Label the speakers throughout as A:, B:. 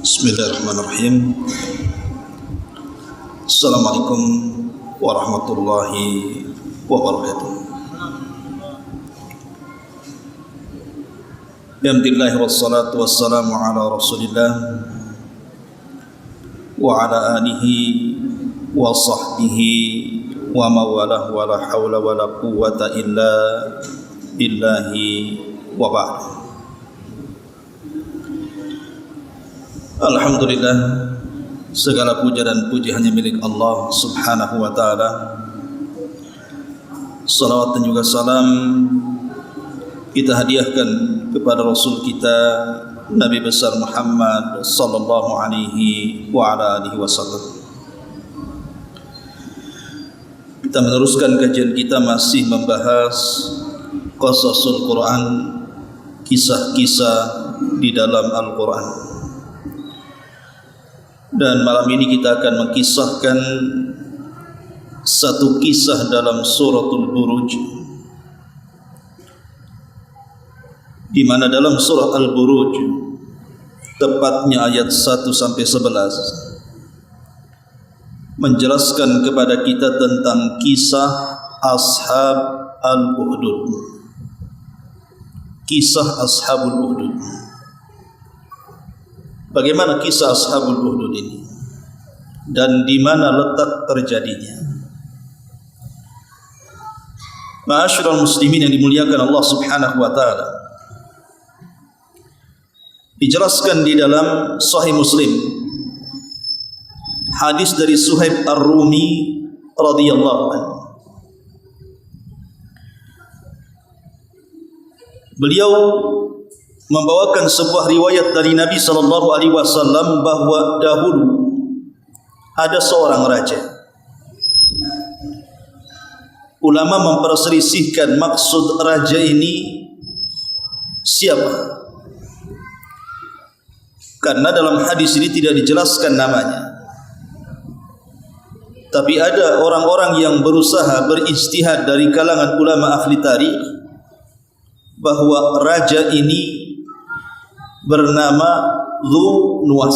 A: Bismillahirrahmanirrahim. Assalamualaikum warahmatullahi wabarakatuh. Alhamdulillah wassalatu wassalamu ala Rasulillah wa ala alihi wa sahbihi wa mawalah wa la hawla wa la quwwata illa billahi wa ba'd. Alhamdulillah, segala puja dan puji hanya milik Allah subhanahu wa ta'ala. Salawat dan juga salam kita hadiahkan kepada Rasul kita Nabi besar Muhammad sallallahu alaihi wa ala alihi wasallam. Kita meneruskan kajian kita masih membahas qasasul Quran, kisah-kisah di dalam Al-Quran. Dan malam ini kita akan mengkisahkan satu kisah dalam suratul Buruj, di mana dalam surah Al-Buruj tepatnya ayat 1 sampai 11 menjelaskan kepada kita tentang kisah Ashab Al-Ukhdud. Kisah Ashabul Ukhdud. Bagaimana kisah Ashabul Ukhdud ini dan di mana letak terjadinya? Ma'asyiral muslimin yang dimuliakan Allah Subhanahu wa taala. Dijelaskan di dalam Sahih Muslim hadis dari Suhaib Ar-Rumi radhiyallahu anhu. Beliau membawakan sebuah riwayat dari Nabi sallallahu alaihi wasallam bahwa dahulu ada seorang raja. Ulama memperselisihkan maksud raja ini siapa? Karena dalam hadis ini tidak dijelaskan namanya. Tapi ada orang-orang yang berusaha berijtihad dari kalangan ulama ahli tarikh bahwa raja ini bernama Dhu Nuwas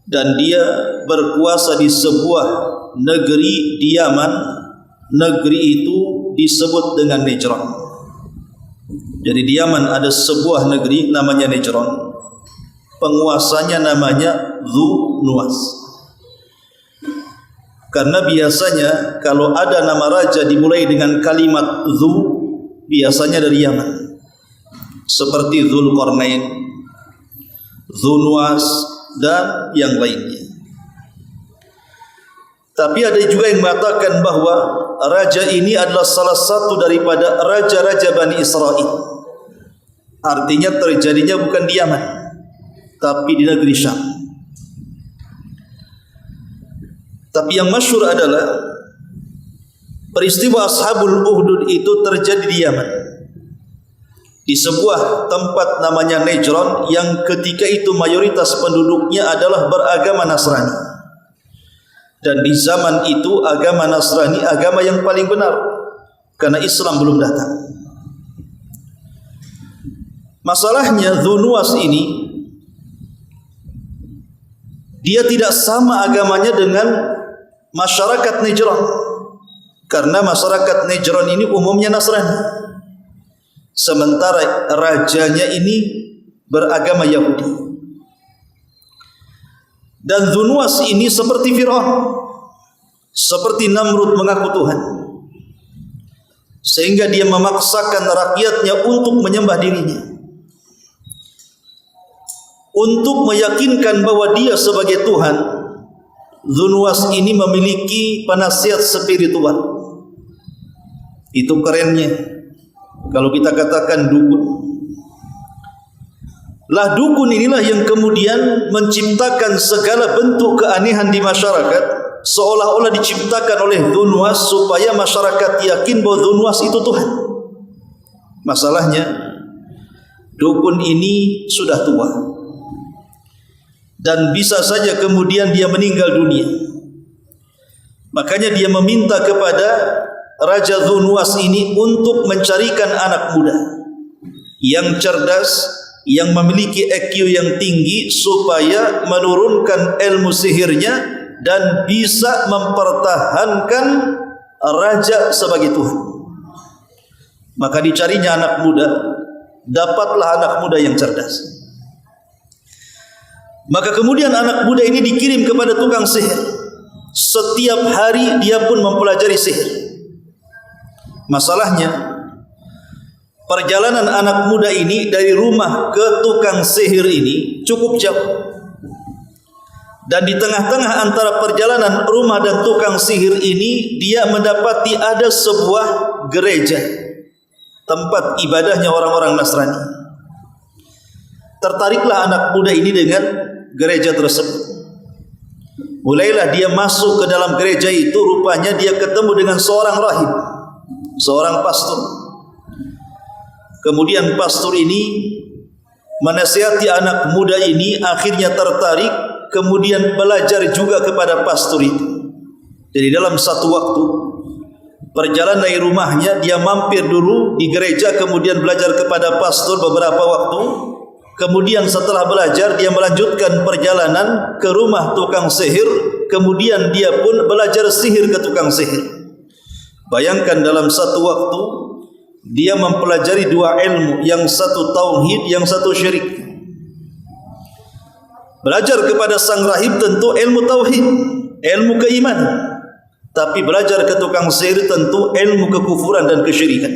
A: dan dia berkuasa di sebuah negeri di Yaman. Negeri itu disebut dengan Najran. Jadi di Yaman ada sebuah negeri namanya Najran, penguasanya namanya Dhu Nuwas. Karena biasanya kalau ada nama raja dimulai dengan kalimat Dhu, biasanya dari Yaman, seperti Dzulqarnain, Dhu Nuwas dan yang lainnya. Tapi ada juga yang mengatakan bahwa raja ini adalah salah satu daripada raja-raja Bani Israel. Artinya terjadinya bukan di Yaman, tapi di negeri Syam. Tapi yang masyhur adalah peristiwa Ashabul Ukhdud itu terjadi di Yaman, di sebuah tempat namanya Najran yang ketika itu mayoritas penduduknya adalah beragama Nasrani. Dan di zaman itu agama Nasrani agama yang paling benar karena Islam belum datang. Masalahnya Dhu Nuwas ini dia tidak sama agamanya dengan masyarakat Najran, karena masyarakat Najran ini umumnya Nasrani, sementara rajanya ini beragama Yahudi. Dan Dhu Nuwas ini seperti Fir'aun, seperti Namrud mengaku Tuhan, sehingga dia memaksakan rakyatnya untuk menyembah dirinya, untuk meyakinkan bahwa dia sebagai Tuhan. Dhu Nuwas ini memiliki penasihat spiritual. Itu kerennya. Kalau kita katakan dukun. Lah dukun inilah yang kemudian menciptakan segala bentuk keanehan di masyarakat, seolah-olah diciptakan oleh Dhu Nuwas supaya masyarakat yakin bahwa Dhu Nuwas itu Tuhan. Masalahnya dukun ini sudah tua dan bisa saja kemudian dia meninggal dunia. Makanya dia meminta kepada Raja Dhu Nuwas ini untuk mencarikan anak muda yang cerdas, yang memiliki IQ yang tinggi supaya menurunkan ilmu sihirnya dan bisa mempertahankan raja sebagai Tuhan. Maka dicarinya anak muda, dapatlah anak muda yang cerdas. Maka kemudian anak muda ini dikirim kepada tukang sihir. Setiap hari dia pun mempelajari sihir. Masalahnya, perjalanan anak muda ini dari rumah ke tukang sihir ini cukup jauh. Dan di tengah-tengah antara perjalanan rumah dan tukang sihir ini, dia mendapati ada sebuah gereja, tempat ibadahnya orang-orang Nasrani. Tertariklah anak muda ini dengan gereja tersebut. Mulailah dia masuk ke dalam gereja itu. Rupanya dia ketemu dengan seorang rahib, seorang pastor. Kemudian pastor ini menasihati anak muda ini, akhirnya tertarik, kemudian belajar juga kepada pastor itu. Jadi dalam satu waktu perjalanan dari rumahnya, dia mampir dulu di gereja, kemudian belajar kepada pastor beberapa waktu. Kemudian setelah belajar, dia melanjutkan perjalanan ke rumah tukang sihir. Kemudian dia pun belajar sihir ke tukang sihir. Bayangkan dalam satu waktu dia mempelajari dua ilmu, yang satu tauhid, yang satu syirik. Belajar kepada sang rahib tentu ilmu tauhid, ilmu keimanan. Tapi belajar ke tukang sihir tentu ilmu kekufuran dan kesyirikan.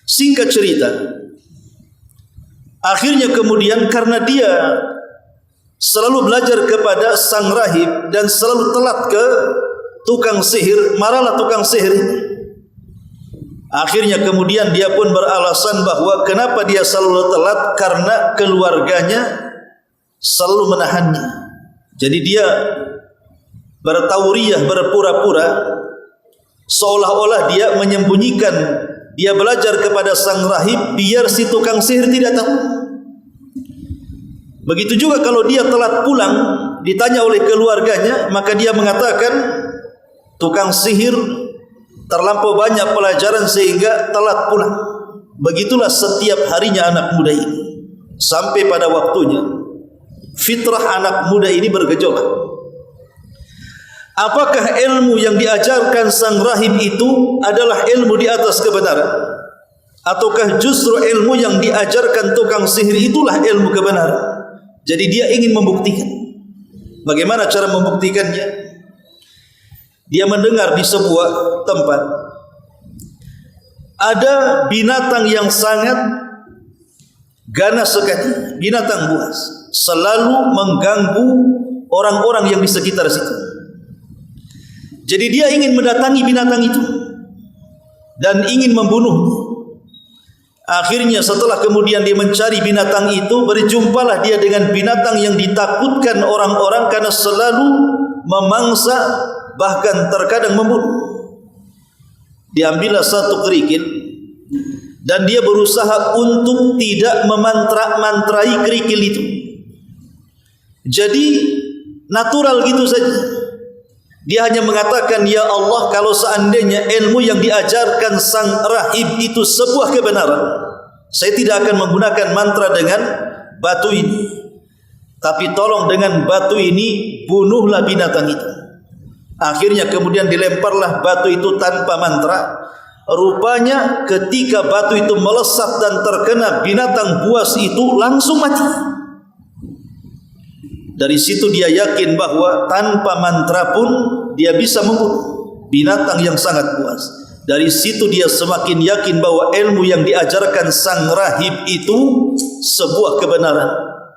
A: Singkat cerita, akhirnya kemudian karena dia selalu belajar kepada sang rahib dan selalu telat ke tukang sihir, marahlah tukang sihir ini. Akhirnya kemudian dia pun beralasan bahwa kenapa dia selalu telat, karena keluarganya selalu menahannya. Jadi dia bertauriah, berpura-pura seolah-olah dia menyembunyikan dia belajar kepada sang rahib biar si tukang sihir tidak tahu. Begitu juga kalau dia telat pulang, ditanya oleh keluarganya, maka dia mengatakan tukang sihir terlampau banyak pelajaran sehingga telat pulang. Begitulah setiap harinya anak muda ini, sampai pada waktunya fitrah anak muda ini bergejolak. Apakah ilmu yang diajarkan sang rahib itu adalah ilmu di atas kebenaran, ataukah justru ilmu yang diajarkan tukang sihir itulah ilmu kebenaran? Jadi dia ingin membuktikan. Bagaimana cara membuktikannya? Dia mendengar di sebuah tempat ada binatang yang sangat ganas sekali, binatang buas, selalu mengganggu orang-orang yang di sekitar situ. Jadi dia ingin mendatangi binatang itu dan ingin membunuhnya. Akhirnya setelah kemudian dia mencari binatang itu, berjumpalah dia dengan binatang yang ditakutkan orang-orang karena selalu memangsa, bahkan terkadang membunuh. Diambillah satu kerikil dan dia berusaha untuk tidak memantra-mantrai kerikil itu. Jadi natural gitu saja. Dia hanya mengatakan, ya Allah, kalau seandainya ilmu yang diajarkan sang rahib itu sebuah kebenaran, saya tidak akan menggunakan mantra dengan batu ini, tapi tolong dengan batu ini bunuhlah binatang itu. Akhirnya kemudian dilemparlah batu itu tanpa mantra. Rupanya ketika batu itu melesat dan terkena binatang buas itu, langsung mati. Dari situ dia yakin bahwa tanpa mantra pun dia bisa membunuh binatang yang sangat buas. Dari situ dia semakin yakin bahwa ilmu yang diajarkan sang rahib itu sebuah kebenaran.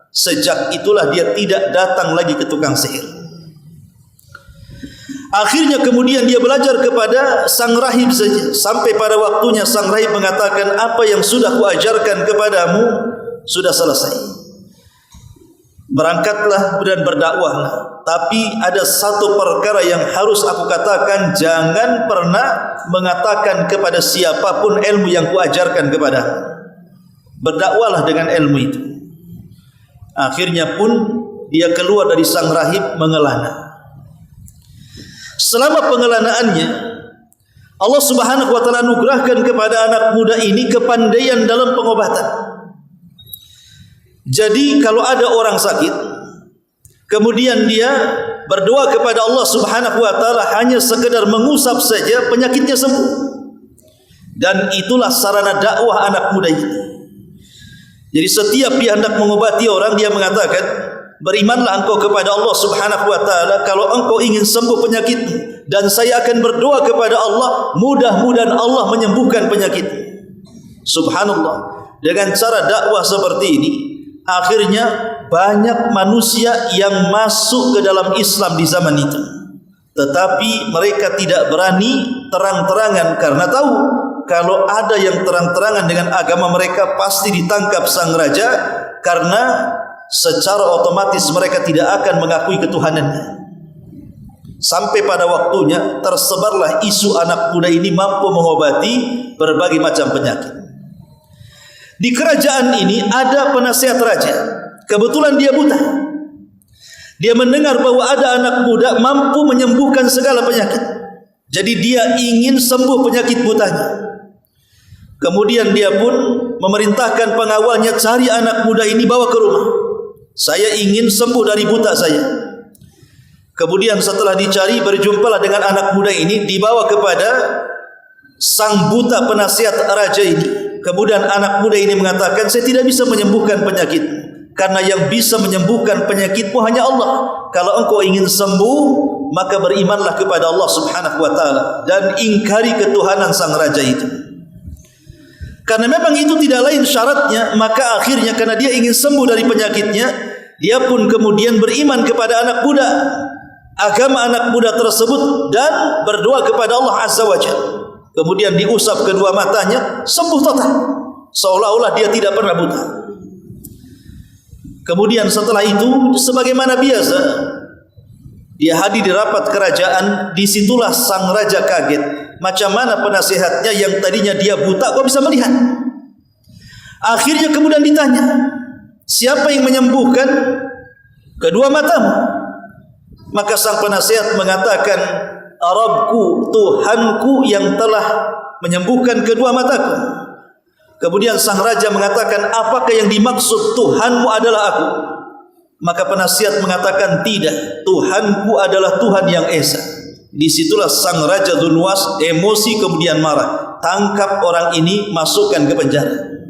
A: Sejak itulah dia tidak datang lagi ke tukang sihir. Akhirnya kemudian dia belajar kepada sang rahib saja, sampai pada waktunya sang rahib mengatakan, apa yang sudah kuajarkan kepadamu sudah selesai. Berangkatlah dan berdakwahlah. Tapi ada satu perkara yang harus aku katakan, jangan pernah mengatakan kepada siapapun ilmu yang kuajarkan kepadamu. Berdakwahlah dengan ilmu itu. Akhirnya pun dia keluar dari sang rahib mengelana. Selama pengelanaannya, Allah Subhanahu wa taala anugerahkan kepada anak muda ini kepandaian dalam pengobatan. Jadi kalau ada orang sakit, kemudian dia berdoa kepada Allah Subhanahu wa taala hanya sekedar mengusap saja, penyakitnya sembuh. Dan itulah sarana dakwah anak muda ini. Jadi setiap dia hendak mengobati orang, dia mengatakan, berimanlah engkau kepada Allah Subhanahu wa taala kalau engkau ingin sembuh penyakitmu, dan saya akan berdoa kepada Allah, mudah-mudahan Allah menyembuhkan penyakitmu. Subhanallah. Dengan cara dakwah seperti ini, akhirnya banyak manusia yang masuk ke dalam Islam di zaman itu. Tetapi mereka tidak berani terang-terangan karena tahu kalau ada yang terang-terangan dengan agama mereka pasti ditangkap sang raja, karena secara otomatis mereka tidak akan mengakui ketuhanannya. Sampai pada waktunya tersebarlah isu anak muda ini mampu mengobati berbagai macam penyakit. Di kerajaan ini ada penasihat raja. Kebetulan dia buta. Dia mendengar bahwa ada anak muda mampu menyembuhkan segala penyakit. Jadi dia ingin sembuh penyakit butanya. Kemudian dia pun memerintahkan pengawalnya, cari anak muda ini, bawa ke rumah. Saya ingin sembuh dari buta saya. Kemudian setelah dicari, berjumpalah dengan anak muda ini, dibawa kepada sang buta penasihat raja ini. Kemudian anak muda ini mengatakan, saya tidak bisa menyembuhkan penyakit, karena yang bisa menyembuhkan penyakitmu hanya Allah. Kalau engkau ingin sembuh, maka berimanlah kepada Allah Subhanahu wa taala dan ingkari ketuhanan sang raja itu. Karena memang itu tidak lain syaratnya, maka akhirnya karena dia ingin sembuh dari penyakitnya, dia pun kemudian beriman kepada anak muda, agama anak muda tersebut, dan berdoa kepada Allah Azza wa Jalla. Kemudian diusap kedua matanya, sembuh total, seolah-olah dia tidak pernah buta. Kemudian setelah itu, sebagaimana biasa, dia hadir di rapat kerajaan. Disitulah sang raja kaget, macam mana penasihatnya yang tadinya dia buta kok bisa melihat. Akhirnya kemudian ditanya, siapa yang menyembuhkan kedua matamu? Maka sang penasihat mengatakan, Rabbku, Tuhanku yang telah menyembuhkan kedua mataku. Kemudian sang raja mengatakan, apakah yang dimaksud Tuhanmu adalah aku? Maka penasihat mengatakan, tidak, Tuhanku adalah Tuhan yang Esa. Disitulah sang raja Dzunnuwas emosi kemudian marah. Tangkap orang ini, masukkan ke penjara.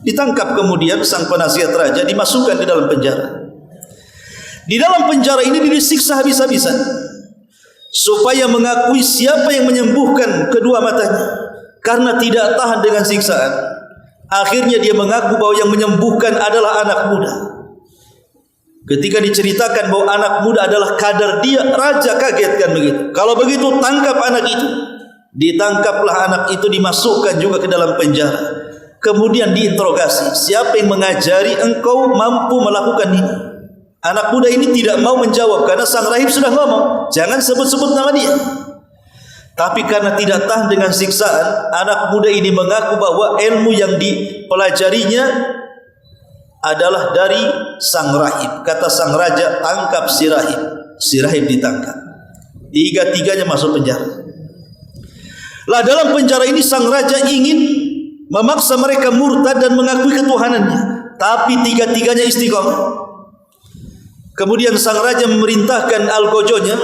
A: Ditangkap kemudian sang penasihat raja, dimasukkan ke dalam penjara. Di dalam penjara ini disiksa habis-habisan, supaya mengakui siapa yang menyembuhkan kedua matanya. Karena tidak tahan dengan siksaan, akhirnya dia mengaku bahwa yang menyembuhkan adalah anak muda. Ketika diceritakan bahwa anak muda adalah kadar dia, raja kaget kan begitu. Kalau begitu tangkap anak itu. Ditangkaplah anak itu, dimasukkan juga ke dalam penjara. Kemudian diinterogasi, siapa yang mengajari engkau mampu melakukan ini? Anak muda ini tidak mau menjawab karena sang rahib sudah ngomong, jangan sebut-sebut nama dia. Tapi karena tidak tahan dengan siksaan, anak muda ini mengaku bahwa ilmu yang dipelajarinya adalah dari sang rahib. Kata sang raja, tangkap si rahib. Si rahib ditangkap. Tiga-tiganya masuk penjara. Lah dalam penjara ini sang raja ingin memaksa mereka murtad dan mengakui ketuhanannya, tapi tiga-tiganya istiqomah. Kemudian sang raja memerintahkan algojonya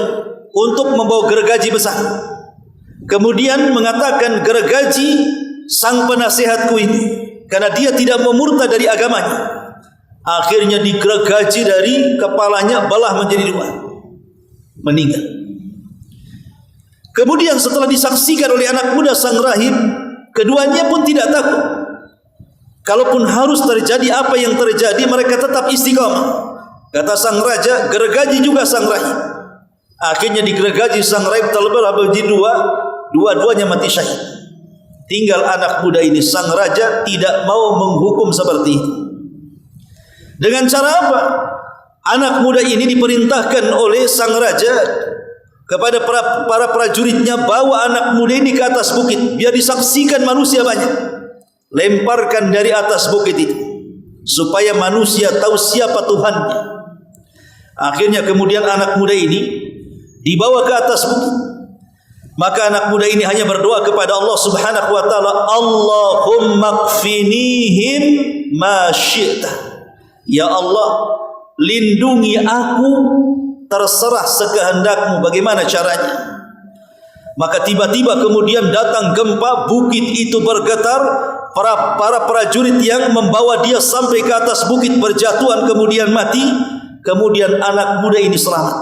A: untuk membawa gergaji besar. Kemudian mengatakan, gergaji sang penasihatku ini, karena dia tidak mau murtad dari agamanya. Akhirnya digergaji dari kepalanya, belah menjadi dua, meninggal. Kemudian setelah disaksikan oleh anak muda sang rahib, keduanya pun tidak takut. Kalaupun harus terjadi apa yang terjadi, mereka tetap istiqamah. Kata sang raja, gergaji juga sang rahib. Akhirnya digergaji sang rahib, terbelah menjadi dua, dua-duanya mati syahid. Tinggal anak muda ini. Sang raja tidak mau menghukum seperti itu. Dengan cara apa? Anak muda ini diperintahkan oleh sang raja kepada para prajuritnya, bawa anak muda ini ke atas bukit biar disaksikan manusia banyak. Lemparkan dari atas bukit itu supaya manusia tahu siapa Tuhannya. Akhirnya kemudian anak muda ini dibawa ke atas bukit. Maka anak muda ini hanya berdoa kepada Allah Subhanahu wa taala, Allahumma kfinihim ma syi'ta. Ya Allah, lindungi aku, terserah sekehendakmu, bagaimana caranya? Maka tiba-tiba kemudian datang gempa, bukit itu bergetar, para prajurit yang membawa dia sampai ke atas bukit berjatuhan kemudian mati. Kemudian anak muda ini selamat.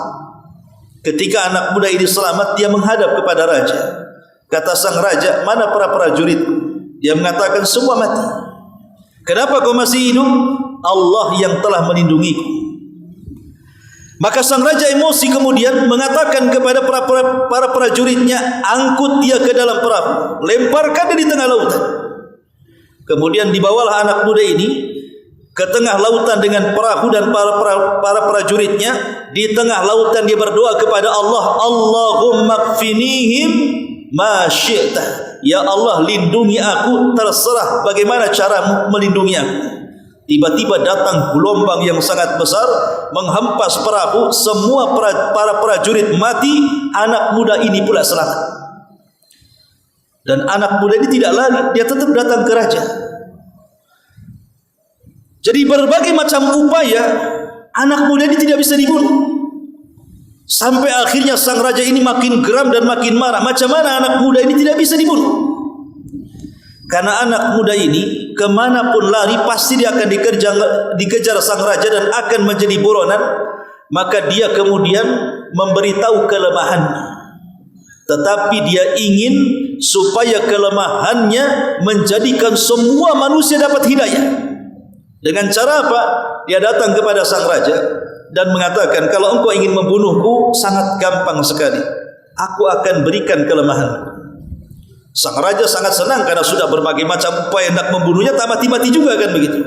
A: Ketika anak muda ini selamat, dia menghadap kepada raja. Kata sang raja, mana para prajuritku? Dia mengatakan, semua mati. Kenapa kau masih hidup? Allah yang telah melindungiku. Maka sang raja emosi kemudian mengatakan kepada para prajuritnya, angkut dia ke dalam perahu, lemparkan dia di tengah lautan. Kemudian dibawalah anak muda ini ke tengah lautan dengan perahu dan para prajuritnya. Di tengah lautan dia berdoa kepada Allah, Allahumma kfinihim ma syi'ta. Ya Allah, lindungi aku, terserah bagaimana caramu melindungi aku. Tiba-tiba datang gelombang yang sangat besar menghempas perahu, semua para prajurit mati, anak muda ini pula selamat. Dan anak muda ini tidak lari, dia tetap datang ke raja. Jadi berbagai macam upaya, anak muda ini tidak bisa dibunuh. Sampai akhirnya sang raja ini makin geram dan makin marah. Macam mana anak muda ini tidak bisa dibunuh? Karena anak muda ini kemanapun lari pasti dia akan dikejar sang raja dan akan menjadi buronan. Maka dia kemudian memberitahu kelemahannya. Tetapi dia ingin supaya kelemahannya menjadikan semua manusia dapat hidayah. Dengan cara apa? Dia datang kepada sang raja dan mengatakan, kalau engkau ingin membunuhku, sangat gampang sekali. Aku akan berikan kelemahanku. Sang raja sangat senang karena sudah berbagai macam upaya hendak membunuhnya, tak mati-mati juga kan begitu.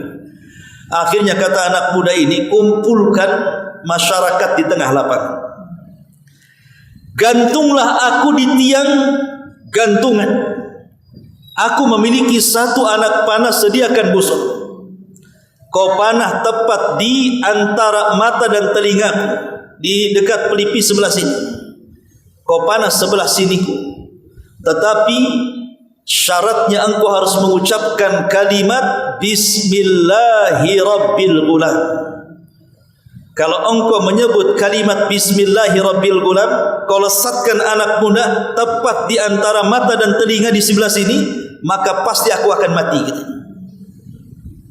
A: Akhirnya kata anak muda ini, kumpulkan masyarakat di tengah lapangan. Gantunglah aku di tiang gantungan. Aku memiliki satu anak panah, sediakan busur. Kau panah tepat di antara mata dan telingaku, di dekat pelipis sebelah sini. Kau panah sebelah siniku. Tetapi syaratnya engkau harus mengucapkan kalimat Bismillahirrabbilgulam. Kalau engkau menyebut kalimat Bismillahirrabbilgulam, kau lesatkan anak muda tepat di antara mata dan telinga di sebelah sini, maka pasti aku akan mati gitu.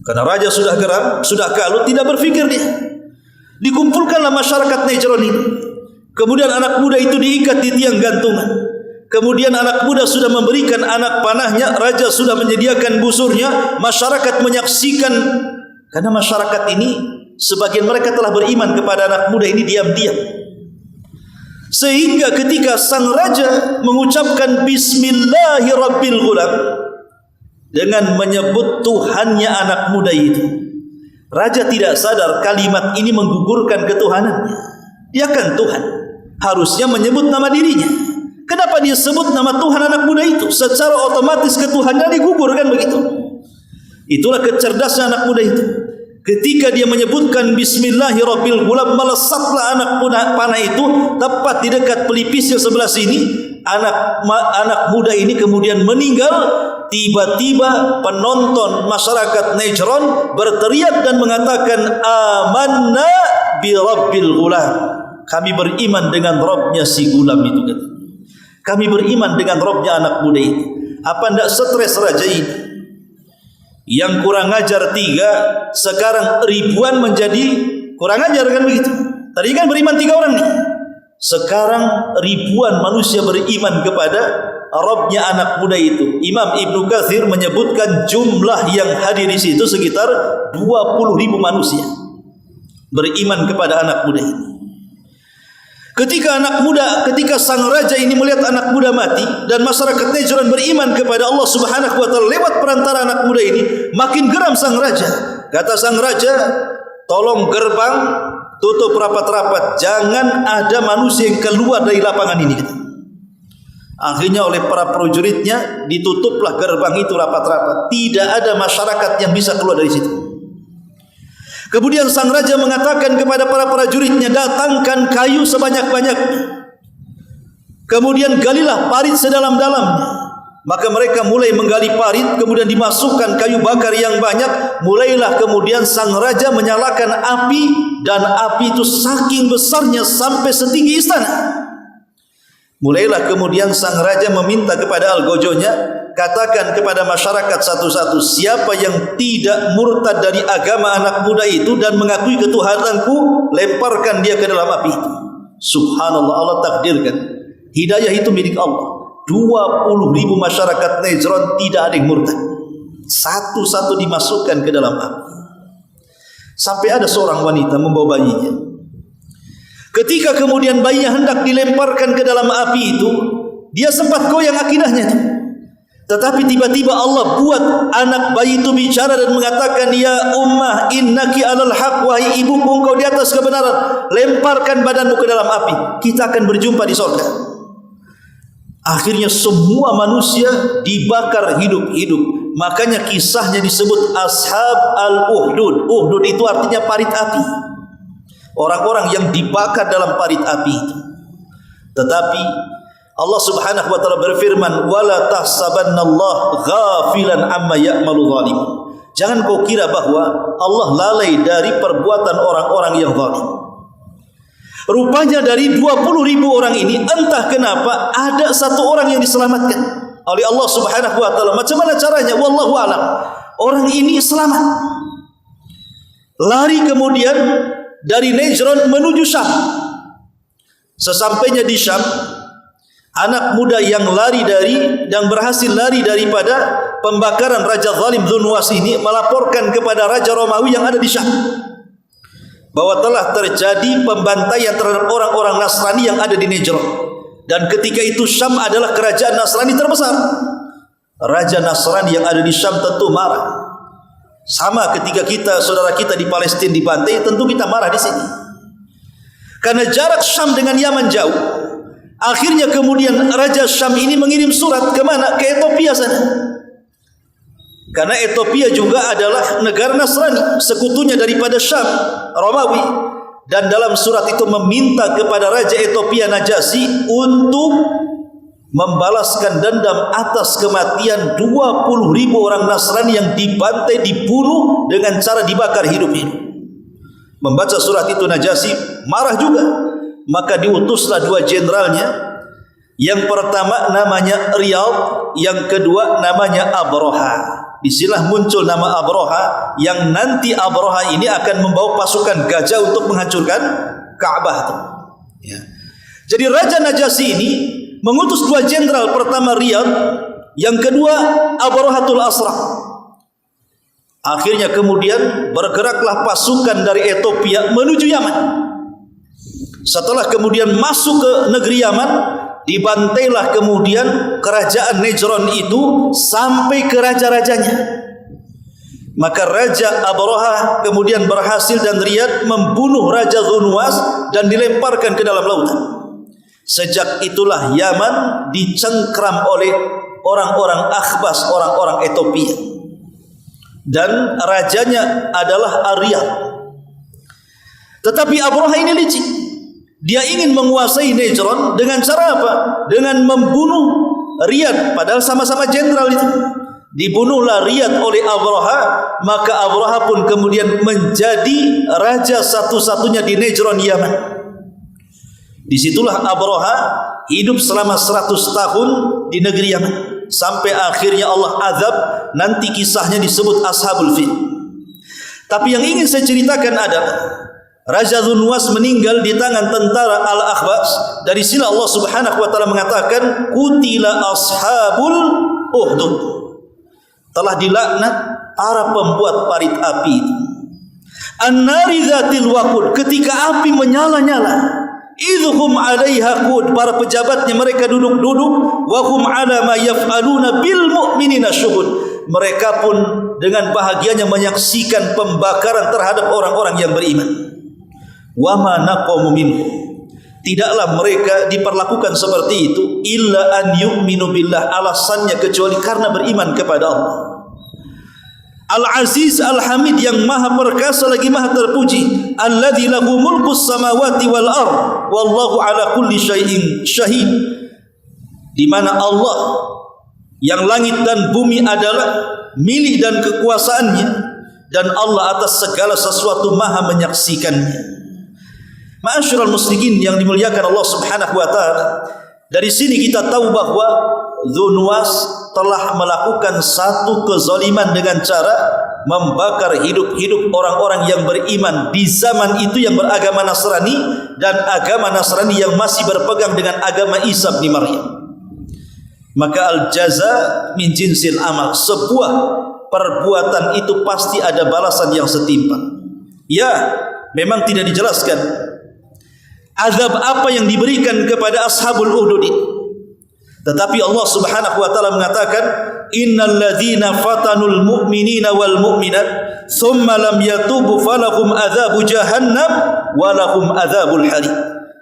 A: Karena raja sudah geram, sudah kalut, tidak berfikir dia. Dikumpulkanlah masyarakat Najran ini. Kemudian anak muda itu diikat di tiang gantungan. Kemudian anak muda sudah memberikan anak panahnya, raja sudah menyediakan busurnya, masyarakat menyaksikan. Karena masyarakat ini, sebagian mereka telah beriman kepada anak muda ini diam-diam. Sehingga ketika sang raja mengucapkan Bismillahirrabbilgulam, dengan menyebut Tuhannya anak muda itu, raja tidak sadar kalimat ini menggugurkan ketuhanannya. Dia kan Tuhan, harusnya menyebut nama dirinya. Kenapa dia sebut nama Tuhan anak muda itu? Secara otomatis ketuhanannya digugur kan begitu. Itulah kecerdasnya anak muda itu. Ketika dia menyebutkan Bismillahirrabbilgulam, melesatlah anak panah itu tepat di dekat pelipisnya sebelah sini. Anak muda ini kemudian meninggal. Tiba-tiba penonton masyarakat Najran berteriak dan mengatakan, amanna bi rabbil gulam. Kami beriman dengan Rabbnya si gulam itu kata. Kami beriman dengan Rabbnya anak muda itu. Apa tidak stres raja ini? Yang kurang ajar 3, sekarang ribuan menjadi kurang ajar kan begitu. Tadi kan beriman 3 orang nih. Sekarang ribuan manusia beriman kepada Rabbnya anak muda itu. Imam Ibnu Katsir menyebutkan jumlah yang hadir di situ sekitar 20.000 manusia beriman kepada anak muda ini. Ketika sang raja ini melihat anak muda mati dan masyarakat Najran beriman kepada Allah Subhanahu wa taala lewat perantara anak muda ini, makin geram sang raja. Kata sang raja, tolong gerbang tutup rapat-rapat, jangan ada manusia yang keluar dari lapangan ini. Akhirnya oleh para prajuritnya ditutuplah gerbang itu rapat-rapat, tidak ada masyarakat yang bisa keluar dari situ. Kemudian sang raja mengatakan kepada para prajuritnya, datangkan kayu sebanyak-banyaknya. Kemudian galilah parit sedalam-dalamnya. Maka mereka mulai menggali parit, kemudian dimasukkan kayu bakar yang banyak. Mulailah kemudian sang raja menyalakan api, dan api itu saking besarnya sampai setinggi istana. Mulailah kemudian sang raja meminta kepada algojonya, katakan kepada masyarakat satu-satu, siapa yang tidak murtad dari agama anak muda itu dan mengakui ketuhananku, lemparkan dia ke dalam api itu. Subhanallah, Allah takdirkan hidayah itu milik Allah. 20.000 masyarakat Najran tidak ada yang murtad, satu-satu dimasukkan ke dalam api. Sampai ada seorang wanita membawa bayinya. Ketika kemudian bayinya hendak dilemparkan ke dalam api itu, dia sempat goyang akidahnya itu. Tetapi tiba-tiba Allah buat anak bayi itu bicara dan mengatakan, ya ummah innaki alal haq, wahai ibuku engkau di atas kebenaran, lemparkan badanmu ke dalam api, kita akan berjumpa di surga. Akhirnya semua manusia dibakar hidup-hidup. Makanya kisahnya disebut Ashab al-Uhdud. Uhdud itu artinya parit api, orang-orang yang dibakar dalam parit api itu. Tetapi Allah Subhanahu wa taala berfirman, wala tahsabannallaha ghafilan amma ya'malu zalimun. Jangan kau kira bahwa Allah lalai dari perbuatan orang-orang yang zalim. Rupanya dari 20.000 orang ini, entah kenapa ada satu orang yang diselamatkan oleh Allah Subhanahu wa taala. Macam mana caranya? Wallahu a'lam. Orang ini selamat. Lari kemudian dari Najran menuju Syam. Sesampainya di Syam, anak muda yang lari dari dan berhasil lari daripada pembakaran Raja Zalim Dzunwas ini melaporkan kepada Raja Romawi yang ada di Syam bahwa telah terjadi pembantaian terhadap orang-orang Nasrani yang ada di Najran. Dan ketika itu Syam adalah kerajaan Nasrani terbesar. Raja Nasrani yang ada di Syam tentu marah. Sama ketika kita, saudara kita di Palestina dibantai, tentu kita marah di sini. Karena jarak Syam dengan Yaman jauh. Akhirnya kemudian Raja Syam ini mengirim surat ke mana? Ke Ethiopia sana. Karena Ethiopia juga adalah negara Nasrani, sekutunya daripada Syam, Romawi. Dan dalam surat itu meminta kepada Raja Ethiopia Najasyi untuk membalaskan dendam atas kematian 20.000 orang Nasrani yang dibantai, dibunuh dengan cara dibakar hidup-hidup. Membaca surat itu Najasyi marah juga. Maka diutuslah 2 jenderalnya. Yang pertama namanya Riyadh, yang kedua namanya Abraha. Disinilah muncul nama Abraha, yang nanti Abraha ini akan membawa pasukan gajah untuk menghancurkan Ka'bah. Ya. Jadi Raja Najasyi ini mengutus 2 jenderal, pertama Riyadh, yang kedua Abrahatul Asra. Akhirnya kemudian bergeraklah pasukan dari Ethiopia menuju Yaman. Setelah kemudian masuk ke negeri Yaman, dibantailah kemudian kerajaan Najran itu sampai ke raja-rajanya. Maka Raja Abraha kemudian berhasil dan Riyadh membunuh Raja Dzunwas dan dilemparkan ke dalam lautan. Sejak itulah Yaman dicengkram oleh orang-orang Akhbas, orang-orang Ethiopia. Dan rajanya adalah Aryab. Tetapi Abraha ini licik. Dia ingin menguasai Najran dengan cara apa? Dengan membunuh Riyadh, padahal sama-sama jenderal itu. Dibunuhlah Riyadh oleh Abraha, maka Abraha pun kemudian menjadi raja satu-satunya di Najran Yaman. Disitulah Abraha hidup selama 100 tahun di negeri Yaman, sampai akhirnya Allah azab. Nanti kisahnya disebut Ashabul Fil. Tapi yang ingin saya ceritakan adalah Raja Dzunwas meninggal di tangan tentara Al-Akhbas. Dari sini Allah Subhanahu wa taala mengatakan, "Qutila ashabul Uhdud." Telah dilaknat para pembuat parit api itu. An-nari dzatil waqud, ketika api menyala-nyala. Idhum 'alaiha qud, para pejabatnya mereka duduk-duduk, wa hum 'ala ma yaf'aluna bil mu'minina syuhud. Mereka pun dengan bahagianya menyaksikan pembakaran terhadap orang-orang yang beriman. Wa ma naqamu minhum, tidaklah mereka diperlakukan seperti itu illa an yu'minu billah, alasannya kecuali karena beriman kepada Allah. Al-Aziz Al-Hamid, yang maha perkasa lagi maha terpuji. Alladzi lahu mulkus samawati wal ard wallahu ala kulli syai'in syahid, di mana Allah yang langit dan bumi adalah milik dan kekuasaannya, dan Allah atas segala sesuatu maha menyaksikannya. Ma'asyiral muslimin yang dimuliakan Allah Subhanahu wa taala, dari sini kita tahu bahwa Dzunnuwas telah melakukan satu kezaliman dengan cara membakar hidup-hidup orang-orang yang beriman di zaman itu yang beragama Nasrani dan agama Nasrani yang masih berpegang dengan agama Isa bin Maryam. Maka al-jaza min jinsil amal, sebuah perbuatan itu pasti ada balasan yang setimpal. Ya, memang tidak dijelaskan azab apa yang diberikan kepada ashabul Uhdud ini, tetapi Allah Subhanahu wa taala mengatakan, innal ladzina fatanul mu'minina wal mu'minat thumma lam yatubu falahum adzabu jahannam wa lahum adzabul hariq.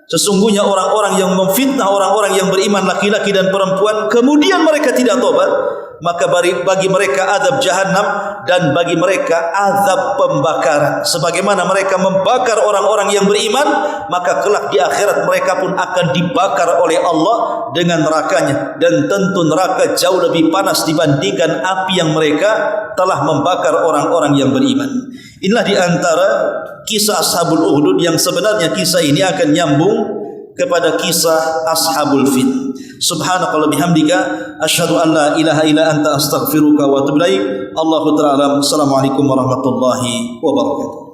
A: Sesungguhnya orang-orang yang memfitnah orang-orang yang beriman laki-laki dan perempuan kemudian mereka tidak tobat, maka bagi mereka azab jahannam dan bagi mereka azab pembakaran. Sebagaimana mereka membakar orang-orang yang beriman, maka kelak di akhirat mereka pun akan dibakar oleh Allah dengan nerakanya, dan tentu neraka jauh lebih panas dibandingkan api yang mereka telah membakar orang-orang yang beriman. Inilah di antara kisah Ashabul Uhdud yang sebenarnya kisah ini akan nyambung kepada kisah Ashabul Fil. Subhanakallah bihamdika asyhadu an la ilaha illa anta astaghfiruka wa atubu ilaik. Allahu ta'ala. Assalamualaikum warahmatullahi wabarakatuh.